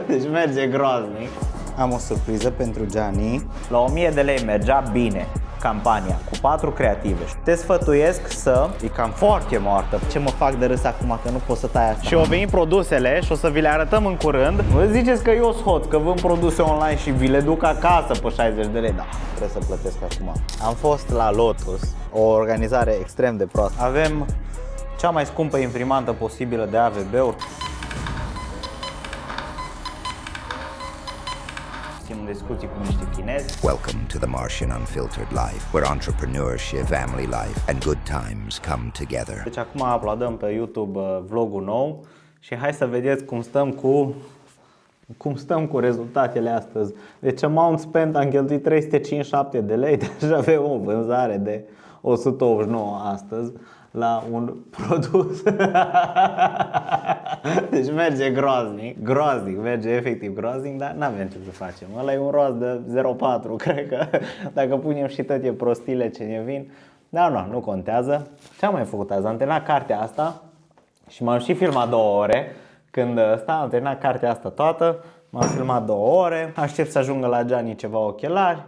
Deci merge groaznic. Am o surpriză pentru Gianni. La 1000 de lei mergea bine campania cu 4 creative. Te sfătuiesc să... E cam foarte moartă. Ce mă fac de râs acum că nu pot să tai asta. Și au venit produsele și o să vi le arătăm în curând. Vă ziceți că eu sunt hot, că vând produse online și vi le duc acasă pe 60 de lei. Da, trebuie să plătesc acum. Am fost la Lotus, o organizare extrem de proastă. Avem cea mai scumpă imprimantă posibilă de AVB-uri. În discuții cu niște chinezi. Welcome to the Martian Unfiltered Life, where entrepreneurship, family life, and good times come together. Deci acum uploadăm pe YouTube vlogul nou și hai să vedeți cum stăm cu rezultatele astăzi. Deci amount spent, am cheltuit 357 de lei, deci avem o vânzare de 189 astăzi la un produs. Deci merge groaznic, merge efectiv groaznic, dar n-avem ce să facem. Ăla e un rost de 0,4, cred că dacă punem și toate prostile ce ne vin. Dar nu contează. Ce am mai făcut azi? Am terminat cartea asta și m-am și filmat 2 ore. Când am terminat cartea asta toată, m-am filmat 2 ore. Aștept să ajungă la Gianni ceva ochelari.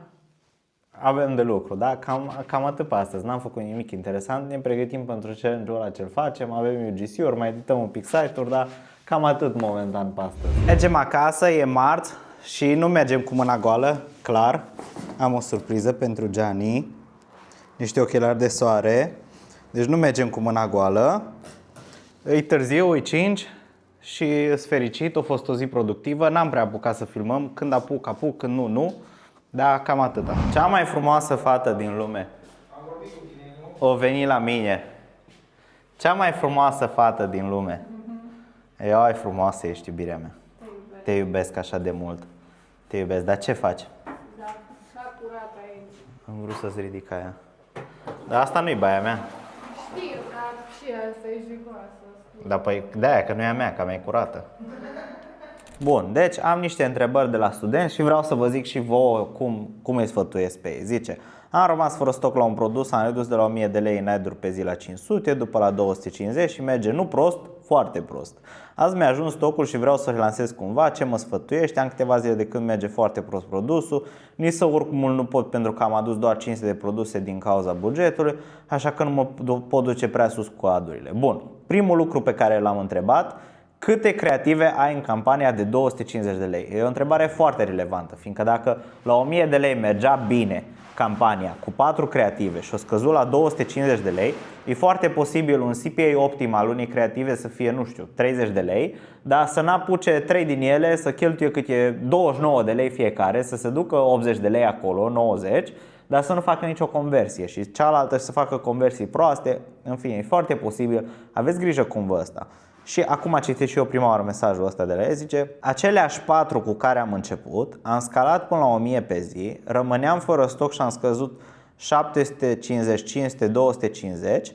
Avem de lucru, da? Cam atât pe astăzi. N-am făcut nimic interesant. Ne pregătim pentru challenge-ul ăla ce-l facem. Avem UGC-uri, mai edităm un pic site-uri, dar cam atât momentan pe astăzi. Mergem acasă, e marți și nu mergem cu mâna goală, clar. Am o surpriză pentru Gianni. Niște ochelari de soare. Deci nu mergem cu mâna goală. E târziu, e 5 și sunt fericit. A fost o zi productivă. N-am prea apucat să filmăm. Când apuc, când nu. Da, cam atâta. Cea mai frumoasă fată din lume o veni la mine. Cea mai frumoasă fată din lume. Eu ai frumoasă ești, iubirea mea. Te iubesc așa de mult. Te iubesc, dar ce faci? Da, s-a curat aici. Am vrut să-ți ridic aia. Dar asta nu-i baia mea. Știu, dar și asta e jigoasă. Dar păi de-aia că nu e a mea, că a mea e curată. Bun, deci am niște întrebări de la studenți și vreau să vă zic și vouă cum îi sfătuiesc pe ei. Zice: am rămas fără stoc la un produs, am redus de la 1000 de lei în ad-uri pe zi la 500, după la 250 și merge nu prost, foarte prost. Azi mi-a ajuns stocul și vreau să-l lansez cumva, ce mă sfătuiești? Am câteva zile de când merge foarte prost produsul, nici să urc mult nu pot pentru că am adus doar 500 de produse din cauza bugetului, așa că nu mă pot duce prea sus cu ad-urile. Bun, primul lucru pe care l-am întrebat: câte creative ai în campania de 250 de lei? E o întrebare foarte relevantă, fiindcă dacă la 1000 de lei mergea bine campania cu 4 creative și o scăzut la 250 de lei, e foarte posibil un CPA optim al unei creative să fie, nu știu, 30 de lei, dar să n-apuce 3 din ele să cheltuie câte 29 de lei fiecare, să se ducă 80 de lei acolo, 90, dar să nu facă nicio conversie și cealaltă să facă conversii proaste. În fine, e foarte posibil, aveți grijă cum vă ăsta. Și acum citesc și eu prima oară mesajul ăsta de la el, zice: aceleași 4 cu care am început, am scalat până la 1000 pe zi, rămâneam fără stoc și am scăzut 750, 500, 250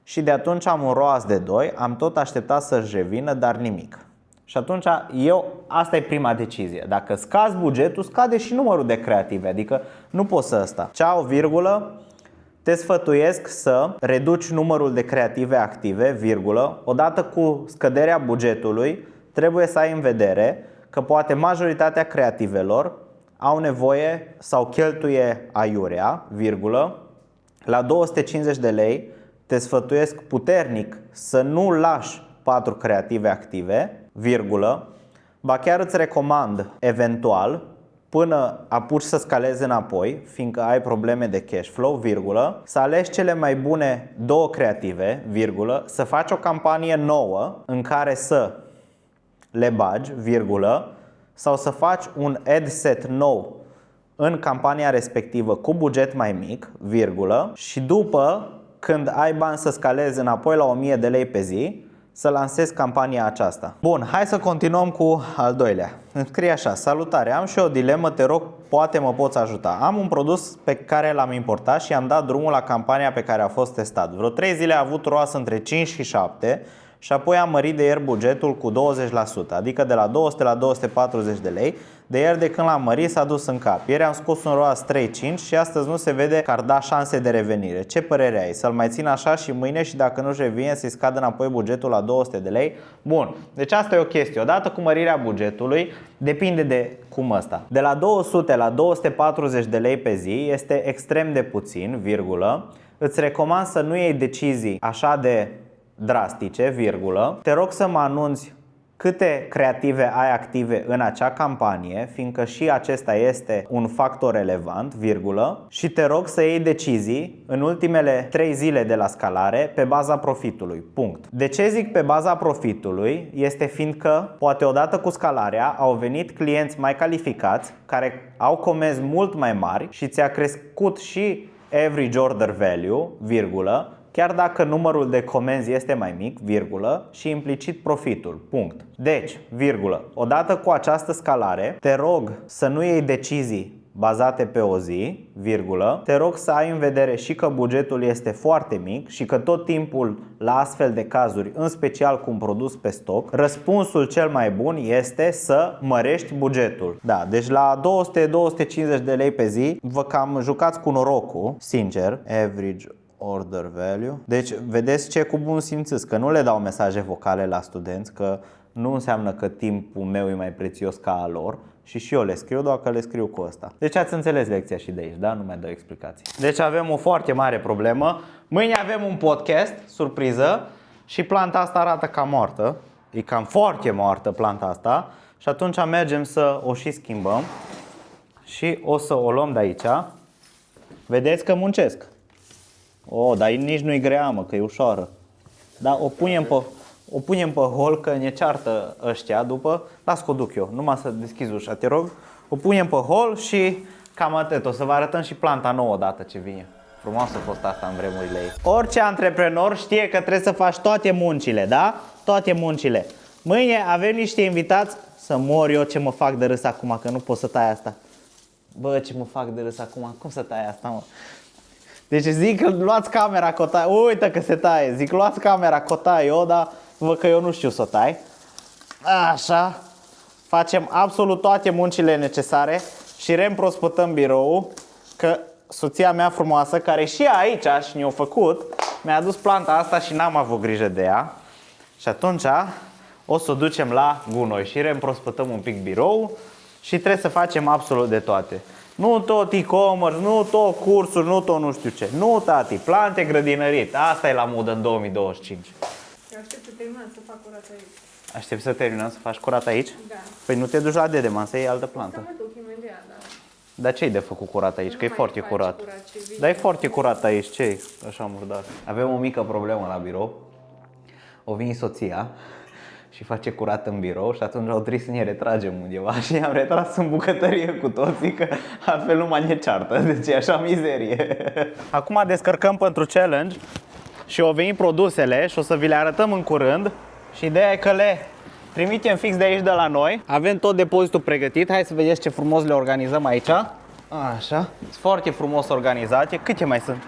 și de atunci am un ROAS de 2, am tot așteptat să-și revină, dar nimic. Și atunci asta e prima decizie. Dacă scazi bugetul, scade și numărul de creative, adică nu poți să ăsta. Ceau, virgulă. Te sfătuiesc să reduci numărul de creative active, virgulă. Odată cu scăderea bugetului, trebuie să ai în vedere că poate majoritatea creativelor au nevoie sau cheltuie aiurea, virgulă. La 250 de lei te sfătuiesc puternic să nu lași 4 creative active, virgulă. Ba chiar îți recomand eventual, până apuci să scalezi înapoi, fiindcă ai probleme de cash flow, virgulă, să alegi cele mai bune 2 creative, virgulă, să faci o campanie nouă în care să le bagi, virgulă, sau să faci un ad set nou în campania respectivă cu buget mai mic, virgulă, și după, când ai bani să scalezi înapoi la 1000 de lei pe zi, să lansezi campania aceasta. Bun, hai să continuăm cu al doilea. Îmi scrie așa: salutare, am și o dilemă, te rog, poate mă poți ajuta. Am un produs pe care l-am importat și am dat drumul la campania pe care a fost testat. Vreo 3 zile a avut ROAS între 5 și 7, și apoi am mărit de ieri bugetul cu 20%, adică de la 200 la 240 de lei. De ieri de când l-am mărit s-a dus în cap. Ieri am scos un ROAS 3,5 și astăzi nu se vede că ar da șanse de revenire. Ce părere ai? Să-l mai țin așa și mâine și dacă nu-și revine să-i scadă înapoi bugetul la 200 de lei? Bun, deci asta e o chestie. Odată cu mărirea bugetului, depinde de cum ăsta. De la 200 la 240 de lei pe zi este extrem de puțin, virgulă. Îți recomand să nu iei decizii așa de drastice, virgulă. Te rog să mă anunți câte creative ai active în acea campanie, fiindcă și acesta este un factor relevant, virgulă, și te rog să iei decizii în ultimele 3 zile de la scalare pe baza profitului. Punct. De ce zic pe baza profitului? Este fiindcă poate odată cu scalarea au venit clienți mai calificați care au comenzi mult mai mari și ți-a crescut și average order value, virgulă, chiar dacă numărul de comenzi este mai mic, virgulă, și implicit profitul, punct. Deci, virgulă, odată cu această scalare, te rog să nu iei decizii bazate pe o zi, virgulă, te rog să ai în vedere și că bugetul este foarte mic și că tot timpul la astfel de cazuri, în special cu un produs pe stoc, răspunsul cel mai bun este să mărești bugetul. Da, deci la 200-250 de lei pe zi vă cam jucați cu norocul, sincer, average order value. Deci vedeți ce cu bun simț, că nu le dau mesaje vocale la studenți, că nu înseamnă că timpul meu e mai prețios ca al lor. Și eu le scriu, doar că le scriu cu ăsta. Deci ați înțeles lecția și de aici, da? Nu mai dau explicații. Deci avem o foarte mare problemă. Mâine avem un podcast, surpriză, și planta asta arată cam moartă. E cam foarte moartă planta asta. Și atunci mergem să o și schimbăm. Și o să o luăm de aici. Vedeți că muncesc. Dar nici nu-i grea, mă, că e ușoară. Dar o punem pe hol, că ne ceartă ăștia după. Las că o duc eu, numai să deschizi ușa, te rog. O punem pe hol și cam atât. O să vă arătăm și planta nouă odată ce vine. Frumoasă a fost asta în vremurile ei. Orice antreprenor știe că trebuie să faci toate muncile, da? Toate muncile. Mâine avem niște invitați. Să mor eu ce mă fac de râs acum, că nu pot să tai asta. Bă, ce mă fac de râs acum, cum să tai asta, mă? Deci zic, luați camera, că o tai. Uite că se taie. Zic, luați camera, că o tai eu, dar văd că eu nu știu să o tai. Așa. Facem absolut toate muncile necesare și reîmprospătăm biroul, că soția mea frumoasă, care și aici și ne-a făcut, mi-a adus planta asta și n-am avut grijă de ea. Și atunci o să o ducem la gunoi și reîmprospătăm un pic birou și trebuie să facem absolut de toate. Nu tot e-commerce, nu tot cursuri, nu tot nu știu ce. Nu, tati, plante, grădinărit. Asta e la modă în 2025. Eu aștept să terminăm să fac curat aici. Aștept să terminăm să faci curat aici? Da. Păi nu te duci la Dedeman să iei altă plantă. Să mă duc imediat, da. Dar ce-i de făcut curat aici? Că e Nu foarte mai faci curat. ce vine. Dar e foarte curat aici, ce-i așa murdar? Avem o mică problemă la birou. O vine soția și face curat în birou și atunci au trebuit să ne retragem undeva și am retras în bucătărie cu toții, că altfel nu mai ne ceartă, deci e așa mizerie. Acum descărcăm pentru challenge și au venit produsele și o să vi le arătăm în curând și ideea e că le trimitem fix de aici de la noi. Avem tot depozitul pregătit, hai să vedeți ce frumos le organizăm aici. Așa, sunt foarte frumos organizate. Câte mai sunt?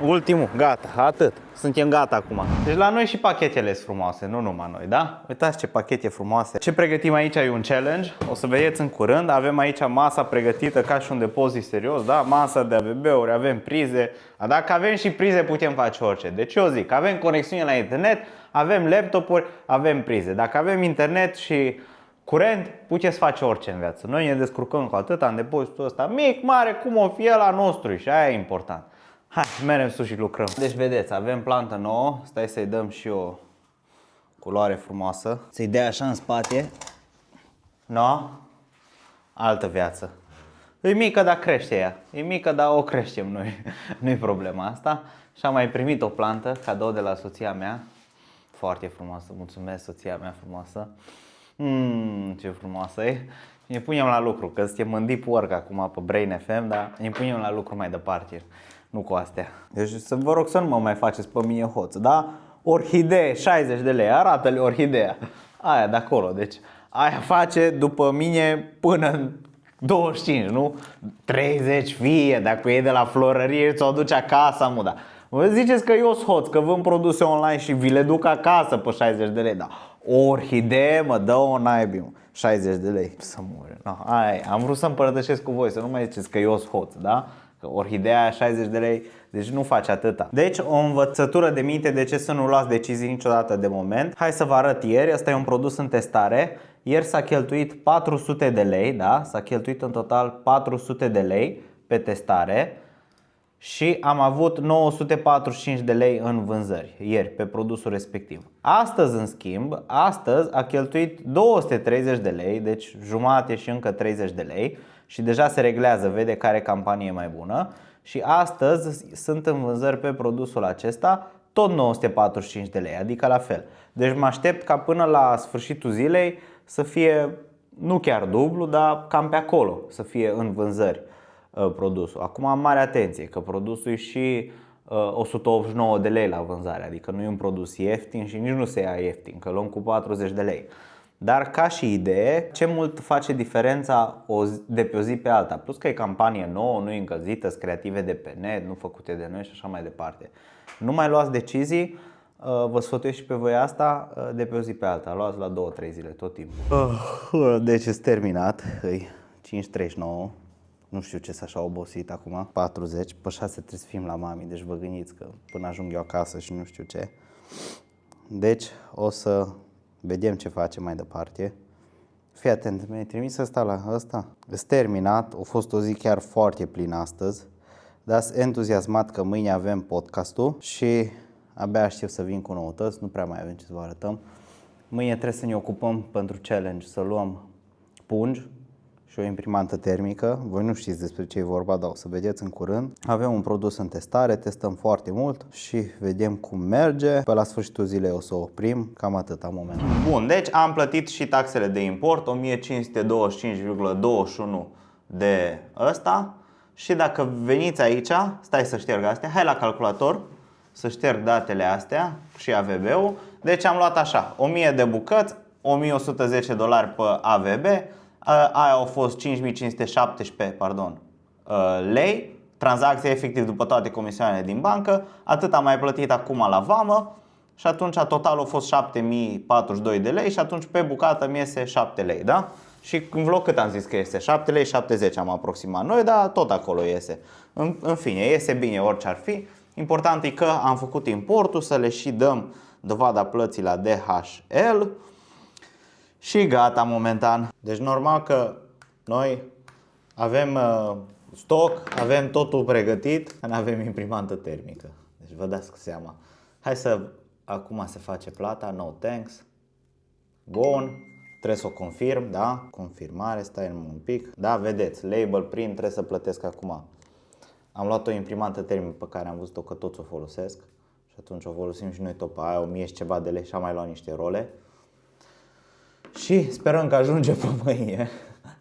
Ultimul, gata, atât. Suntem gata acum. Deci la noi și pachetele sunt frumoase, nu numai noi, da? Uitați ce pachete frumoase. Ce pregătim aici e un challenge, o să vedeți în curând. Avem aici masa pregătită ca și un depozit serios, da? Masa de AVB-uri, avem prize. Dacă avem și prize putem face orice. Deci eu zic, avem conexiune la internet, avem laptopuri, avem prize. Dacă avem internet și curent, puteți face orice în viață. Noi ne descurcăm cu atâta în depozitul ăsta mic, mare, cum o fi el a nostru și aia e important. Hai, mergem sus și lucrăm. Deci vedeți, avem plantă nouă, stai să-i dăm și o culoare frumoasă. Să-i dea așa în spate. No? Altă viață. E mică, dar crește ea. E mică, dar o creștem noi. Nu-i problema asta. Și am mai primit o plantă, cadou de la soția mea. Foarte frumoasă, mulțumesc soția mea frumoasă. Ce frumoasă e. Ne punem la lucru, că suntem în deep work acum pe Brain FM, dar ne punem la lucru mai departe. Nu cu astea. Deci să vă rog să nu mă mai faceți pe mine hoț, da? Orhidee, 60 de lei, arată-le orhidea. Aia de acolo, deci aia face după mine până în 25, nu? 30 fie, dacă e de la florărie ți-o aduce acasă, muda. Vă ziceți că eu sunt hoț, că vând produse online și vi le duc acasă pe 60 de lei. Da, o orhidee mă dă o naibii, mă. 60 de lei. Să mori. No, am vrut să împărtășesc cu voi, să nu mai ziceți că eu sunt hoț, da? Că orhidea aia 60 de lei, deci nu face atâta. Deci o învățătură de minte de ce să nu luați decizii niciodată de moment. Hai să vă arăt ieri, ăsta e un produs în testare. Ieri s-a cheltuit 400 de lei, da? S-a cheltuit în total 400 de lei pe testare. Și am avut 945 de lei în vânzări ieri pe produsul respectiv. Astăzi, în schimb, a cheltuit 230 de lei, deci jumate și încă 30 de lei și deja se reglează, vede care campanie e mai bună. Și astăzi sunt în vânzări pe produsul acesta tot 945 de lei, adică la fel. Deci mă aștept ca până la sfârșitul zilei să fie nu chiar dublu, dar cam pe acolo să fie în vânzări produsul. Acum am mare atenție că produsul e și 189 de lei la vânzare, adică nu e un produs ieftin și nici nu se ia ieftin, că luăm cu 40 de lei. Dar ca și idee, ce mult face diferența de pe o zi pe alta. Plus că e campanie nouă, nu e încălzită, sunt creative de pe net, nu făcute de noi și așa mai departe. Nu mai luați decizii, vă sfătuiesc și pe voi asta, de pe o zi pe alta. Luați la 2-3 zile tot timpul. Deci e terminat, e 5:39. Nu știu ce s-a așa obosit acum. 40, pe 6 trebuie să fim la mami, deci vă gândiți că până ajung eu acasă și nu știu ce. Deci o să vedem ce facem mai departe. Fii atent, mi-ai trimis ăsta la ăsta? Îs terminat, a fost o zi chiar foarte plină astăzi. Dar sunt entuziasmat că mâine avem podcastul și abia aștept să vin cu noutăți, nu prea mai avem ce să vă arătăm. Mâine trebuie să ne ocupăm pentru challenge, să luăm pungi și o imprimantă termică. Voi nu știți despre ce e vorba, dar o să vedeți în curând. Avem un produs în testare, testăm foarte mult și vedem cum merge. Pe la sfârșitul zilei o să oprim, cam atât am momentul. Bun, deci am plătit și taxele de import, 1525,21 de ăsta. Și dacă veniți aici, stai să șterg astea, hai la calculator să șterg datele astea și AVB-ul. Deci am luat așa, 1000 de bucăți, $1110 pe AVB. Aia au fost 5517 lei, tranzacția efectiv după toate comisioanele din bancă. Atât am mai plătit acum la vamă și atunci totalul a fost 7042 de lei și atunci pe bucată mi iese 7 lei, da? Și în vlog cât am zis că este? 7 lei 70 am aproximat noi, dar tot acolo iese. În fine, iese bine orice ar fi. Important e că am făcut importul, să le și dăm dovada plății la DHL. Și gata momentan. Deci normal că noi avem stoc, avem totul pregătit, nu avem imprimantă termică. Deci vă dați seama. Hai să, acum se face plata, no thanks. Bun, trebuie să o confirm, da? Confirmare, stai un pic. Da, vedeți, label print, trebuie să plătesc acum. Am luat o imprimantă termică pe care am văzut-o că toți o folosesc. Și atunci o folosim și noi tot pe aia, 1000 și ceva de lei și am mai luat niște role. Și sperăm că ajunge pe mâine,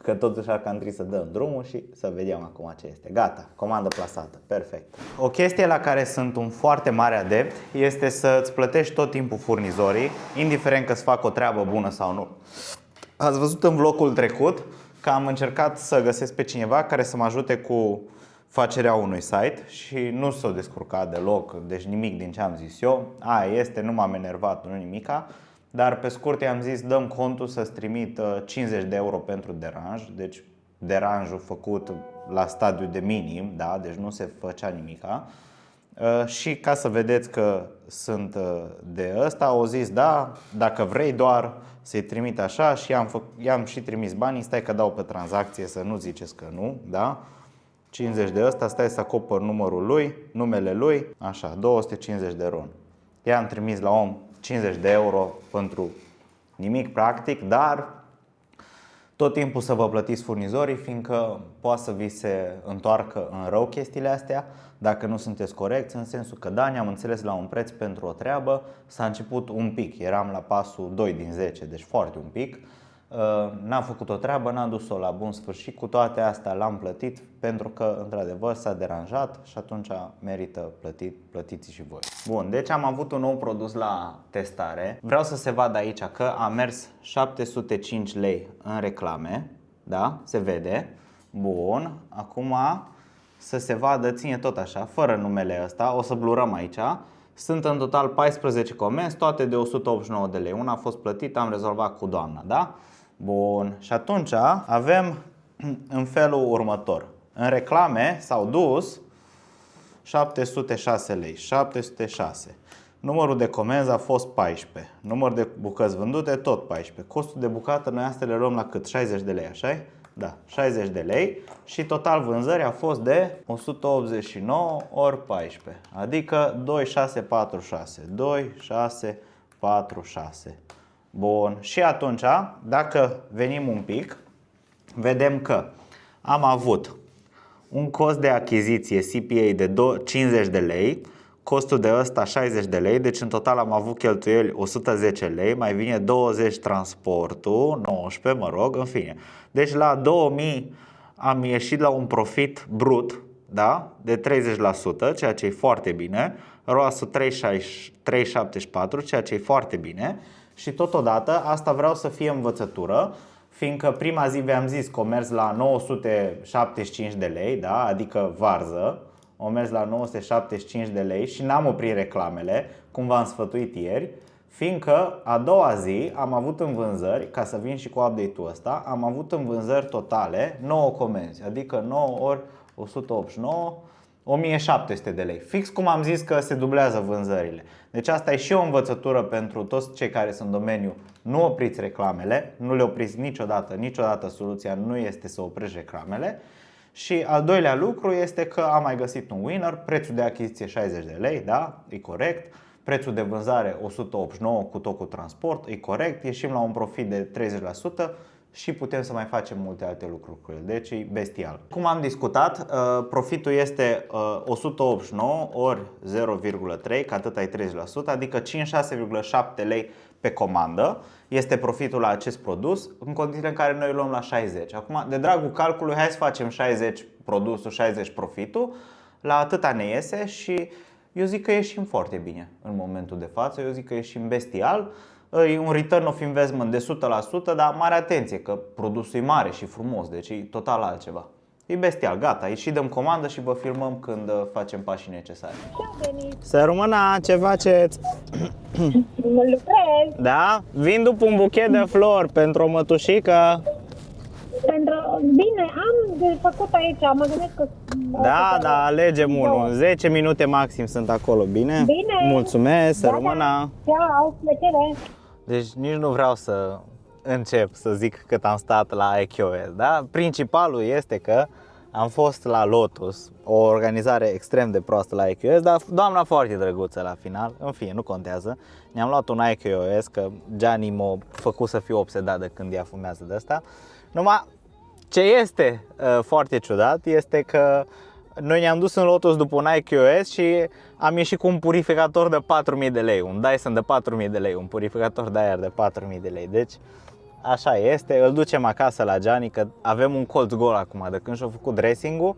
că totuși ar cam trebui să dăm drumul și să vedem acum ce este. Gata, comandă plasată, perfect. O chestie la care sunt un foarte mare adept este să îți plătești tot timpul furnizorii, indiferent că îți fac o treabă bună sau nu. Ați văzut în vlogul trecut că am încercat să găsesc pe cineva care să mă ajute cu facerea unui site și nu s-o descurcat deloc, deci nimic din ce am zis eu. Aia este, nu m-am enervat, nu nimica. Dar pe scurt i-am zis, dăm contul să-ți trimit 50 de euro pentru deranj. Deci deranjul făcut la stadiu de minim, da? Deci nu se făcea nimica. Și ca să vedeți că sunt de ăsta, au zis da, dacă vrei doar să-i trimit așa. Și i-am și trimis banii, stai că dau pe tranzacție să nu ziceți că nu, da? 50 de ăsta, stai să acopăr numărul lui, numele lui, așa, 250 de ron. I-am trimis la om 50 de euro pentru nimic practic, dar tot timpul să vă plătiți furnizorii, fiindcă poate să vi se întoarcă în rău chestiile astea dacă nu sunteți corecți, în sensul că da, ne-am înțeles la un preț pentru o treabă, s-a început un pic, eram la pasul 2 din 10, deci foarte un pic. N-am făcut o treabă, n-am dus-o la bun sfârșit, cu toate astea l-am plătit pentru că într-adevăr s-a deranjat și atunci merită plătiți și voi. Bun, deci am avut un nou produs la testare. Vreau să se vadă aici că a mers 705 lei în reclame, da? Se vede. Bun, acum să se vadă, ține tot așa, fără numele ăsta, o să blurăm aici. Sunt în total 14 comenzi, toate de 189 de lei. Una a fost plătită, am rezolvat cu doamna, da? Bun, și atunci avem în felul următor. În reclame s-au dus 706 lei, 706. Numărul de comenzi a fost 14. Numărul de bucăți vândute tot 14. Costul de bucată noi astea le luăm la cât? 60 de lei, așa? Da, 60 de lei și total vânzări a fost de 189 ori 14, adică 2646. 2646. Bun, și atunci, dacă venim un pic, vedem că am avut un cost de achiziție CPA de 50 de lei, costul de ăsta 60 de lei, deci în total am avut cheltuieli 110 lei, mai vine 20 transportul, 19, mă rog, în fine. Deci la 2000 am ieșit la un profit brut, da, de 30%, ceea ce e foarte bine, ROAS-ul 3,74, ceea ce e foarte bine și totodată asta vreau să fie învățătură, fiindcă prima zi v-am zis că o mers la 975 de lei, da, adică varză, o mers la 975 de lei și n-am oprit reclamele, cum v-am sfătuit ieri, fiindcă a doua zi am avut în vânzări, ca să vin și cu update-ul ăsta, am avut în vânzări totale 9 comenzi, adică 9 ori 189, 1700 de lei. Fix cum am zis că se dublează vânzările. Deci asta e și o învățătură pentru toți cei care sunt în domeniu. Nu opriți reclamele, nu le opriți niciodată, niciodată soluția nu este să oprești reclamele. Și al doilea lucru este că am mai găsit un winner, prețul de achiziție 60 de lei, da, e corect. Prețul de vânzare 189 cu tot cu transport, e corect, ieșim la un profit de 30% și putem să mai facem multe alte lucruri cu el, deci e bestial. Cum am discutat, profitul este 189 ori 0,3, că atât ai 30%, adică 56,7 lei pe comandă. Este profitul la acest produs, în condițiile în care noi îl luăm la 60. Acum, de dragul calculului, hai să facem 60 produsul, 60 profitul, la atâta ne iese și eu zic că ieșim foarte bine în momentul de față, eu zic că ieșim bestial. E un return of investment de 100%, dar mare atenție că produsul e mare și frumos, deci e total altceva. E bestial, gata, ieși dăm comandă și vă filmăm când facem pașii necesari. Să rămână, ce faceți? Lucrez. Da? Vin după un buchet de flori pentru o mătușică. Bine, am de făcut aici, mă gândesc că... Da, da, alegem unul. 10 minute maxim sunt acolo, bine? Bine. Mulțumesc, să rămână. Ceau, plăcere. Deci nici nu vreau să încep să zic cât am stat la IQOS, da? Principalul este că am fost la Lotus, o organizare extrem de proastă la IQOS, dar doamna foarte drăguță la final, în fine, nu contează. Ne-am luat un IQOS, că Gianni m-a făcut să fiu obsedat de când ea fumează de asta. Numai ce este foarte ciudat este că noi ne-am dus în Lotus după un IQOS și am ieșit cu un purificator de 4.000 de lei, un Dyson de 4.000 de lei, un purificator de aer de 4.000 de lei. Deci așa este, îl ducem acasă la Gianni, că avem un colț gol acum, de când și-a făcut dressing-ul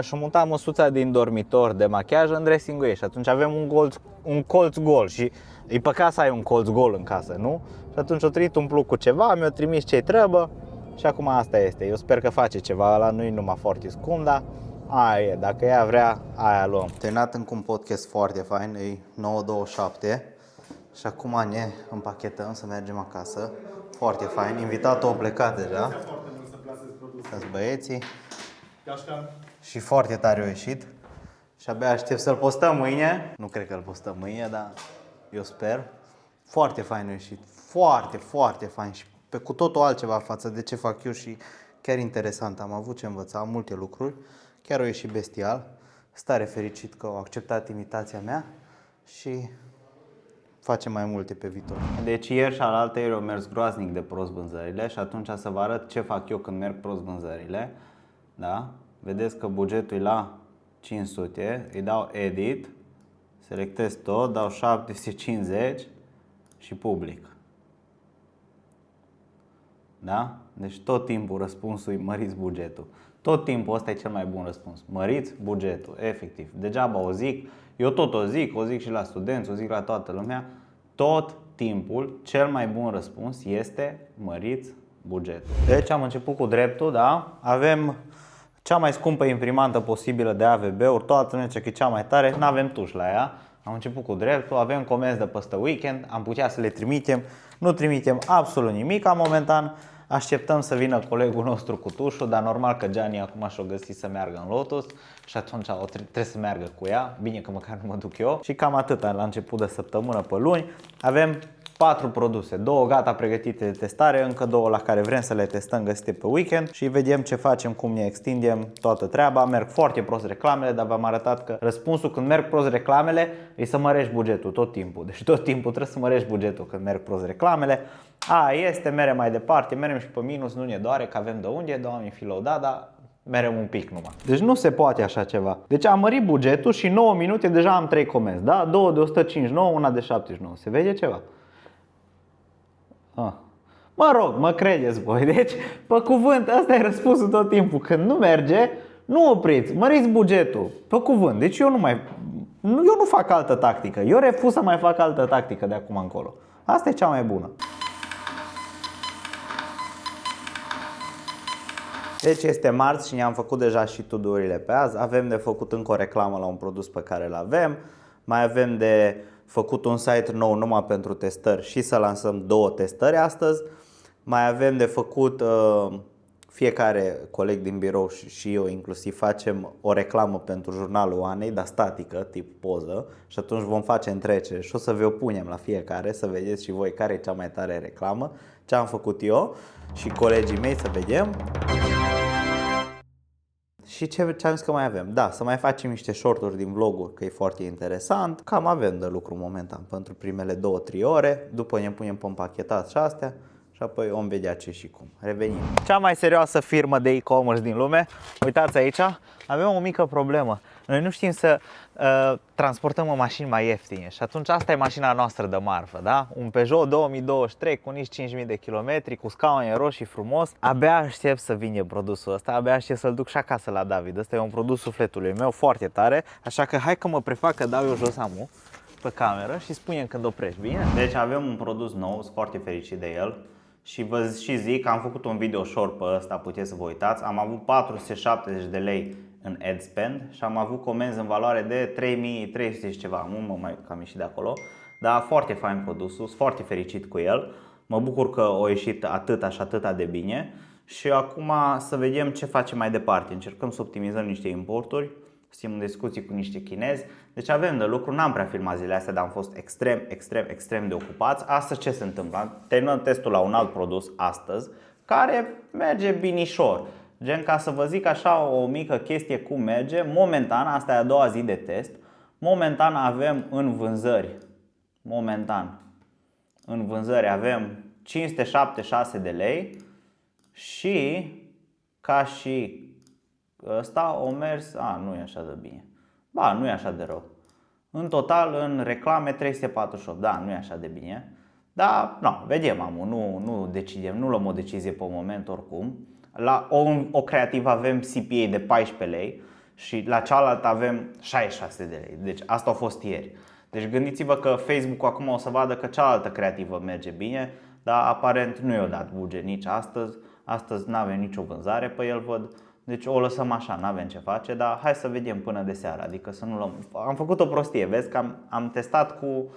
și-a mutat măsuța din dormitor de machiaj în dressing-ul ei și atunci avem un colț gol și e păcat să ai un colț gol în casă, nu? Și atunci o trimit umplut cu ceva, mi-a trimis ce-i trebuie și acum asta este. Eu sper că face ceva, ăla nu-i numai foarte scump, dar aia e, dacă ea vrea, aia luăm. Terminat încă un podcast foarte fain, e 9:27 și acum ne împachetăm să mergem acasă. Foarte fain, invitatul a plecat deja. Sunt băieții. Și foarte tare au ieșit. Și abia aștept să-l postăm mâine. Nu cred că îl postăm mâine, dar eu sper. Foarte fain a ieșit. Foarte, foarte fain și pe cu totul altceva față de ce fac eu și chiar interesant. Am avut ce învăța, am multe lucruri. Chiar au ieșit bestial. Stare fericit că au acceptat invitația mea și facem mai multe pe viitor. Deci ieri și alaltăieri au mers groaznic de prost vânzările și atunci să vă arăt ce fac eu când merg prost vânzările. Da? Vedeți că bugetul e la 500, îi dau edit, selectez tot, dau 750 și public. Da? Deci tot timpul răspunsul e măriți bugetul. Tot timpul ăsta e cel mai bun răspuns. Măriți bugetul, efectiv. Degeaba o zic, eu tot o zic și la studenți, o zic la toată lumea. Tot timpul cel mai bun răspuns este măriți bugetul. Deci am început cu dreptul, da? Avem Cea mai scumpă imprimantă posibilă de AVB-uri, toată lumea zice că e cea mai tare, n-avem tuș la ea. Am început cu dreptul, avem comenzi de peste weekend, am putea să le trimitem, nu trimitem absolut nimic momentan. Așteptăm să vină colegul nostru cu tușul, dar normal că Gianni acum și-o găsit să meargă în Lotus și atunci trebuie să meargă cu ea, bine că măcar nu mă duc eu. Și cam atâta la început de săptămână pe luni. Avem 4 produse, 2 gata pregătite de testare, încă 2 la care vrem să le testăm găsite pe weekend și vedem ce facem, cum ne extindem toată treaba. Merg foarte prost reclamele, dar v-am arătat că răspunsul când merg prost reclamele e să mărești bugetul tot timpul. Deci tot timpul trebuie să mărești bugetul când merg prost reclamele. Este, merem mai departe, merem și pe minus, nu ne doare că avem de unde, Doamne fi lăudat, dar merem un pic numai. Deci nu se poate așa ceva. Deci am mărit bugetul și 9 minute deja am 3 comenzi, da? 2 de 159, una de 79. Se vede ceva? Mă rog, mă credeți voi. Deci, pe cuvânt, ăsta e răspunsul tot timpul. Când nu merge, nu opriți, măriți bugetul. Pe cuvânt. Deci eu nu fac altă tactică. Eu refuz să mai fac altă tactică de acum încolo. Asta e cea mai bună. Deci este marți și ne-am făcut deja și to-do-urile pe azi. Avem de făcut încă o reclamă la un produs pe care îl avem. Mai avem de făcut un site nou numai pentru testări și să lansăm 2 testări astăzi. Mai avem de făcut, fiecare coleg din birou și eu inclusiv facem o reclamă pentru jurnalul Anei, dar statică, tip poză. Și atunci vom face în trecere și o să vă o punem la fiecare să vedeți și voi care e cea mai tare reclamă. Ce am făcut eu și colegii mei, să vedem. Și ce am zis că mai avem? Da, să mai facem niște shorturi din vloguri, că e foarte interesant. Cam avem de lucru momentan pentru primele 2-3 ore. După ne punem pe împachetat și astea și apoi vom vedea ce și cum. Revenim. Cea mai serioasă firmă de e-commerce din lume. Uitați aici, avem o mică problemă. Noi nu știm să transportăm o mașini mai ieftine și atunci asta e mașina noastră de marfă, da? Un Peugeot 2023 cu nici 5.000 de kilometri, cu scaune roșii frumos. Abia aștept să vină produsul ăsta, abia aștept să-l duc și acasă la David. Ăsta e un produs sufletului meu foarte tare, așa că hai că mă prefac că dau eu jos amul pe cameră și spune când oprești, bine? Deci avem un produs nou, sunt foarte fericit de el. Și vă și zic că am făcut un video short pe ăsta, puteți să vă uitați. Am avut 470 de lei în ad spend și am avut comenzi în valoare de 3300 și ceva, nu mă mai cam ieșit de acolo. Dar foarte fain produsul, sunt foarte fericit cu el. Mă bucur că a ieșit atâta și atâta de bine. Și acum să vedem ce facem mai departe. Încercăm să optimizăm niște importuri. Suntem în discuții cu niște chinezi. Deci avem de lucru, n-am prea filmat zilele astea, dar am fost extrem de ocupați. Astăzi ce se întâmplă? Terminăm testul la un alt produs astăzi, care merge binișor. Gen, ca să vă zic așa o mică chestie cum merge, momentan, asta e a doua zi de test, momentan avem în vânzări avem 576 de lei și ca și ăsta o mers, nu e așa de bine, nu e așa de rău. În total în reclame 348, nu e așa de bine. Dar vedem nu decidem, nu luăm o decizie pe moment oricum. La o creativă avem CPA de 14 lei și la cealaltă avem 66 de lei. Deci asta a fost ieri. Deci gândiți-vă că Facebook acum o să vadă că cealaltă creativă merge bine, dar aparent nu i-a dat buget nici astăzi. Astăzi nu avem nicio vânzare pe el, văd. Deci o lăsăm așa, nu avem ce face, dar hai să vedem până de seară. Adică să nu luăm. Am făcut o prostie, vezi că am testat cu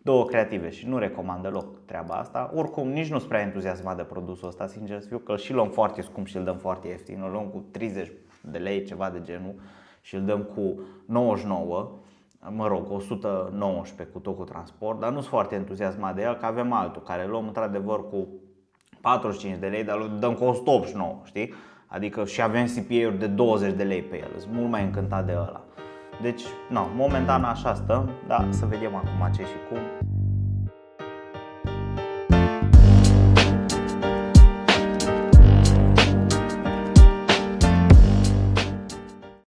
2 creative și nu recomand deloc treaba asta. Oricum nici nu sunt prea entuziasmat de produsul ăsta, sincer să fiu, că îl și luăm foarte scump și îl dăm foarte ieftin. Îl luăm cu 30 de lei, ceva de genul, și îl dăm cu 99, 119 cu tot cu transport, dar nu sunt foarte entuziasmat de el, că avem altul care îl luăm într-adevăr cu 45 de lei, dar îl dăm cu 189, știi? Adică și avem CPA-uri de 20 de lei pe el, sunt mult mai încântat de ăla. Deci, momentan așa stăm, dar să vedem acum ce și cum.